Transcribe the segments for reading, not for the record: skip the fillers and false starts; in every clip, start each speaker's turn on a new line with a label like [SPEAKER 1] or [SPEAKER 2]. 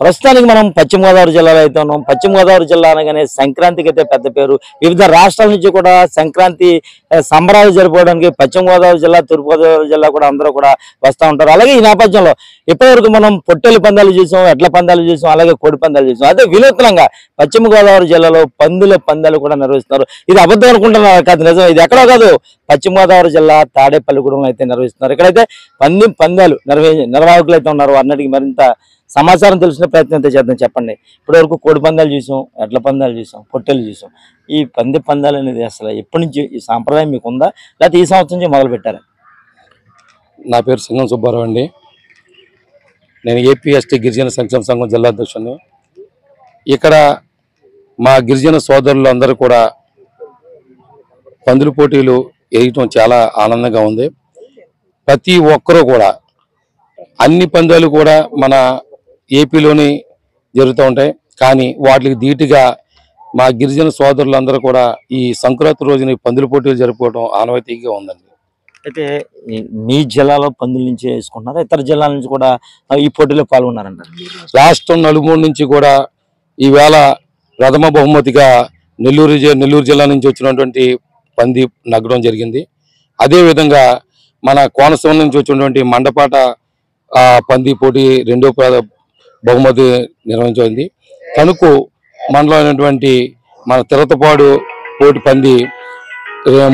[SPEAKER 1] ప్రస్తుతానికి మనం పశ్చిమ గోదావరి జిల్లాలో అయితే ఉన్నాం. పశ్చిమ గోదావరి జిల్లా అనగానే సంక్రాంతికి అయితే పెద్ద పేరు. వివిధ రాష్ట్రాల నుంచి కూడా సంక్రాంతి సంబరాలు జరుపుకోవడానికి పశ్చిమ గోదావరి జిల్లా, తూర్పు గోదావరి జిల్లా కూడా అందరూ కూడా వస్తూ ఉంటారు. అలాగే ఈ నేపథ్యంలో ఇప్పటివరకు మనం పొట్టేలు పందాలు చూసాం, ఎడ్ల పందాలు చూసాం, అలాగే కోడి పందాలు చూసాం. అదే వినూత్నంగా పశ్చిమ గోదావరి జిల్లాలో పందుల పందాలు కూడా నిర్వహిస్తున్నారు. ఇది అబద్ధం అనుకుంటున్నారు కాదు, నిజం. ఇది ఎక్కడో కాదు, పశ్చిమ గోదావరి జిల్లా తాడేపల్లిగూడెంలో అయితే నిర్వహిస్తున్నారు. ఇక్కడైతే పందాలు నిర్వాహకులు అయితే ఉన్నారు. అన్నిటికీ మరింత సమాచారం తెలిసిన ప్రయత్నం అయితే చేద్దాం. చెప్పండి, ఇప్పటివరకు కోడి పందాలు చూసాం, ఎడ్ల పందాలు చూసాం, పొట్టేలు చూసాం. ఈ పందాలు అనేది అసలు ఎప్పటి నుంచి ఈ సాంప్రదాయం మీకు ఉందా, లేకపోతే ఈ సంవత్సరం నుంచి మొదలు పెట్టారా?
[SPEAKER 2] నా పేరు సింగం సుబ్బారావు అండి. నేను ఏపీ ఎస్టీ గిరిజన సంక్షేమ సంఘం జిల్లా అధ్యక్షుడిని. ఇక్కడ మా గిరిజన సోదరులు అందరూ కూడా పందుల పోటీలు వేయటం చాలా ఆనందంగా ఉంది. ప్రతి ఒక్కరూ కూడా అన్ని పందాలు కూడా మన ఏపీలోని జరుగుతూ ఉంటాయి. కానీ వాటికి ధీటుగా మా గిరిజన సోదరులందరూ కూడా ఈ సంక్రాంతి రోజున పందుల పోటీలు జరుపుకోవడం ఆనవాయితీగా ఉందండి.
[SPEAKER 1] అయితే మీ జిల్లాలో పందుల నుంచి వేసుకుంటున్నారా, ఇతర జిల్లాల నుంచి కూడా ఈ పోటీలో పాల్గొన్నారంట?
[SPEAKER 2] రాష్ట్రం నలుమూల నుంచి కూడా ఈవేళ ప్రథమ బహుమతిగా నెల్లూరు జిల్లా నుంచి వచ్చినటువంటి పంది నగ్గడం జరిగింది. అదేవిధంగా మన కోనసీమ నుంచి వచ్చినటువంటి మండపాట పంది పోటీ రెండో బహుమతి నిర్వహించింది. తణుకు మండలం అయినటువంటి మన తిరతపాడు పోటీ పంది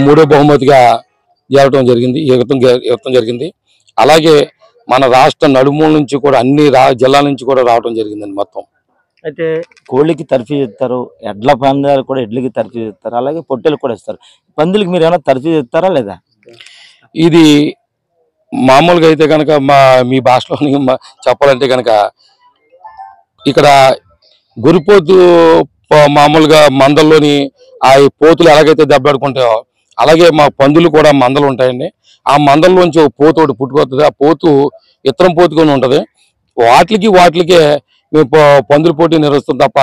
[SPEAKER 2] మూడో బహుమతిగా జరగడం జరిగింది. అలాగే మన రాష్ట్ర నలుమూల నుంచి కూడా అన్ని జిల్లాల నుంచి కూడా రావడం జరిగిందండి మొత్తం.
[SPEAKER 1] అయితే కోళ్ళకి తర్ఫీ ఇస్తారు, ఎడ్ల పందాలు కూడా ఎడ్లకి తర్ఫీ ఇస్తారు, అలాగే పొట్టెలు కూడా ఇస్తారు. పందులకి మీరు ఏమైనా తర్ఫీ ఇస్తారా లేదా?
[SPEAKER 2] ఇది మామూలుగా అయితే కనుక మీ భాషలో చెప్పాలంటే కనుక ఇక్కడ గురిపోతు మామూలుగా మందల్లోని ఆ పోతులు ఎలాగైతే దెబ్బలాడుకుంటాయో అలాగే మా పందులు కూడా మందలు ఉంటాయండి. ఆ మందల్లోంచి పోతు ఒకటి పుట్టుకొస్తుంది. ఆ పోతు ఇతరం పోతుకొని ఉంటుంది. వాటికే మేము పందుల పోటీ నిర్వహిస్తాం తప్ప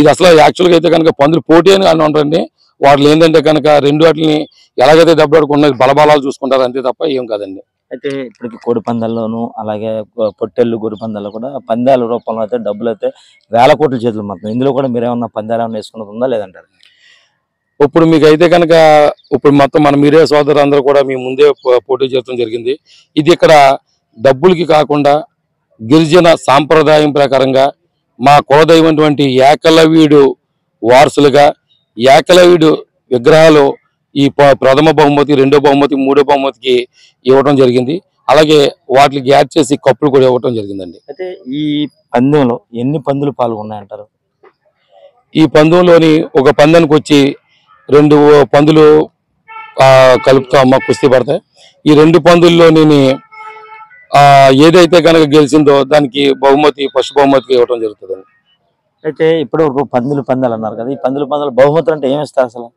[SPEAKER 2] ఇది అసలు యాక్చువల్గా అయితే కనుక పందుల పోటీ అని ఉంటారండి. వాటిని ఏంటంటే కనుక రెండు వాటిని ఎలాగైతే దెబ్బలాడుకున్న బలబలాలు చూసుకుంటారు అంతే తప్ప ఏం కాదండి.
[SPEAKER 1] అయితే ఇప్పటికి కోడి పందాల్లోనూ అలాగే పొట్టెళ్ళు గురి పందాల్లో కూడా పందాల రూపంలో అయితే డబ్బులు అయితే వేల కోట్ల చేతులు మొత్తం. ఇందులో కూడా మీరేమన్నా పందాలు ఏమన్నా వేసుకున్నది ఉందా లేదంటారు?
[SPEAKER 2] ఇప్పుడు మీకు అయితే కనుక ఇప్పుడు మొత్తం మన మీడియా సోదరు అందరూ కూడా మీ ముందే పోటీ చేయడం జరిగింది. ఇది ఇక్కడ డబ్బులకి కాకుండా గిరిజన సాంప్రదాయం ప్రకారంగా మా కులదైవటువంటి ఏకలవ్యుడు వారసులుగా ఏకలవ్యుడు విగ్రహాలు ఈ ప్రథమ బహుమతి, రెండో బహుమతి, మూడో బహుమతికి ఇవ్వడం జరిగింది. అలాగే వాటికి యాడ్ చేసి కప్పులు కూడా ఇవ్వడం జరిగిందండి.
[SPEAKER 1] అయితే ఈ పందెంలో ఎన్ని పందులు పాల్గొన్నాయంటారు?
[SPEAKER 2] ఈ పందెంలోని ఒక పందానికి వచ్చి 2 పందులు కలుపుతా కుస్తీ పడతాయి. ఈ 2 పందుల్లోని ఏదైతే కనుక గెలిచిందో దానికి ఫస్ట్ బహుమతికి ఇవ్వడం జరుగుతుంది.
[SPEAKER 1] అయితే ఇప్పుడు పందాలు అన్నారు కదా, ఈ పందాలు బహుమతులు అంటే ఏమి ఇస్తారు అసలు?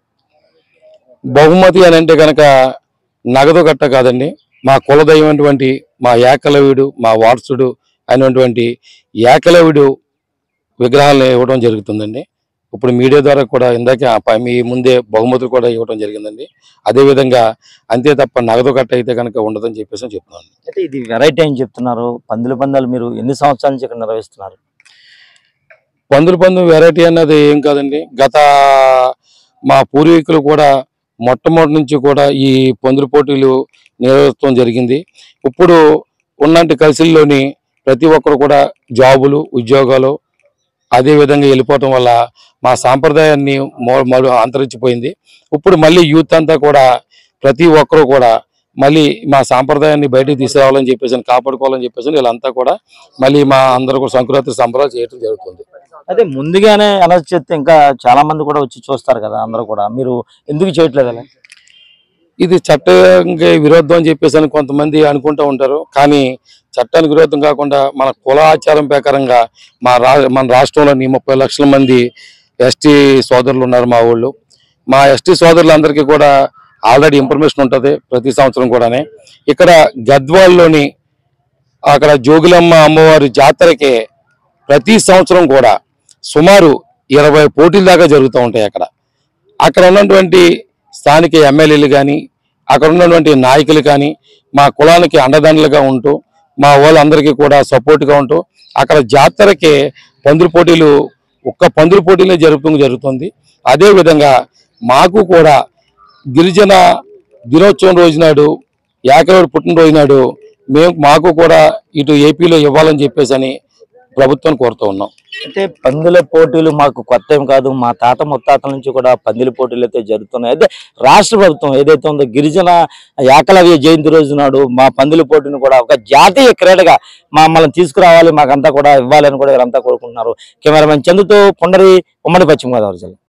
[SPEAKER 2] బహుమతి అని అంటే కనుక నగదు గట్ట కాదండి. మా కులదైవటువంటి మా ఏకలవ్యుడు, మా వారసుడు అయినటువంటి ఏకలవ్యుడు విగ్రహాలను ఇవ్వడం జరుగుతుందండి. ఇప్పుడు మీడియా ద్వారా కూడా ఇందాక మీ ముందే బహుమతులు కూడా ఇవ్వడం జరిగిందండి. అదేవిధంగా అంతే తప్ప నగదు కట్ట అయితే కనుక ఉండదని చెప్పేసి చెప్తున్నాను.
[SPEAKER 1] అయితే ఇది వెరైటీ అని చెప్తున్నారు. పందాలు మీరు ఎన్ని సంవత్సరాల నుంచి ఇక్కడ నిర్వహిస్తున్నారు?
[SPEAKER 2] పందెం వెరైటీ అన్నది ఏం కాదండి. గత మా పూర్వీకులు కూడా మొట్టమొదటి నుంచి కూడా ఈ పందుల పోటీలు నిర్వహించడం జరిగింది. ఇప్పుడు ఉన్నంటి కలిసిల్లోని ప్రతి ఒక్కరు కూడా జాబులు, ఉద్యోగాలు అదేవిధంగా వెళ్ళిపోవటం వల్ల మా సాంప్రదాయాన్ని అంతరించిపోయింది. ఇప్పుడు మళ్ళీ యూత్ అంతా కూడా ప్రతి ఒక్కరు కూడా మళ్ళీ మా సాంప్రదాయాన్ని బయటకు తీసుకురావాలని చెప్పేసి, కాపాడుకోవాలని చెప్పేసి వీళ్ళంతా కూడా మళ్ళీ మా అందరూ కూడా సంక్రాంతి సంబరాలు చేయడం జరుగుతుంది.
[SPEAKER 1] అదే ముందుగానే అనౌన్స్ చేస్తే ఇంకా చాలా మంది కూడా వచ్చి చూస్తారు కదా అందరూ కూడా, మీరు ఎందుకు చేయట్లేదు అలా?
[SPEAKER 2] ఇది చట్టానికి విరుద్ధం అని చెప్పేసి కొంతమంది అనుకుంటూ ఉంటారు. కానీ చట్టానికి విరుద్ధం కాకుండా మన కుల ఆచారం ప్రకారంగా మన రాష్ట్రంలో 30 లక్షల మంది ఎస్టీ సోదరులు ఉన్నారు. మా ఎస్టీ సోదరులందరికీ కూడా ఆల్రెడీ ఇన్ఫర్మేషన్ ఉంటుంది ప్రతి సంవత్సరం కూడానే. ఇక్కడ గద్వాల్లోని అక్కడ జోగులమ్మ అమ్మవారి జాతరకి ప్రతి సంవత్సరం కూడా సుమారు 20 పోటీల దాకా జరుగుతూ ఉంటాయి. అక్కడ ఉన్నటువంటి స్థానిక ఎమ్మెల్యేలు కానీ అక్కడ ఉన్నటువంటి నాయకులు కానీ మా కులానికి అండదండలుగా ఉంటూ మా వాళ్ళందరికీ కూడా సపోర్ట్గా ఉంటూ అక్కడ జాతరకి పందుల పోటీలు ఒక్క పందుల పోటీలే జరుగుతుంది. అదేవిధంగా మాకు కూడా గిరిజన దినోత్సవం రోజు నాడు, ఏకలవ్యుడి పుట్టినరోజు నాడు మాకు కూడా ఇటు ఏపీలో ఇవ్వాలని చెప్పేసి అని ప్రభుత్వాన్ని కోరుతూ ఉన్నాం.
[SPEAKER 1] అయితే పందుల పోటీలు మాకు కొత్త ఏం కాదు, మా తాత ముత్తాతల నుంచి కూడా పందుల పోటీలు అయితే జరుగుతున్నాయి. అయితే రాష్ట్ర ప్రభుత్వం ఏదైతే ఉందో గిరిజన ఏకలవ్య జయంతి రోజు నాడు మా పందుల పోటీని కూడా ఒక జాతీయ క్రీడగా మమ్మల్ని తీసుకురావాలి, మాకంతా కూడా ఇవ్వాలని కూడా వీళ్ళంతా కోరుకుంటున్నారు. కెమెరామెన్ చందుతో పుండరి, ఉమ్మడి పశ్చిమ గోదావరి జిల్లా.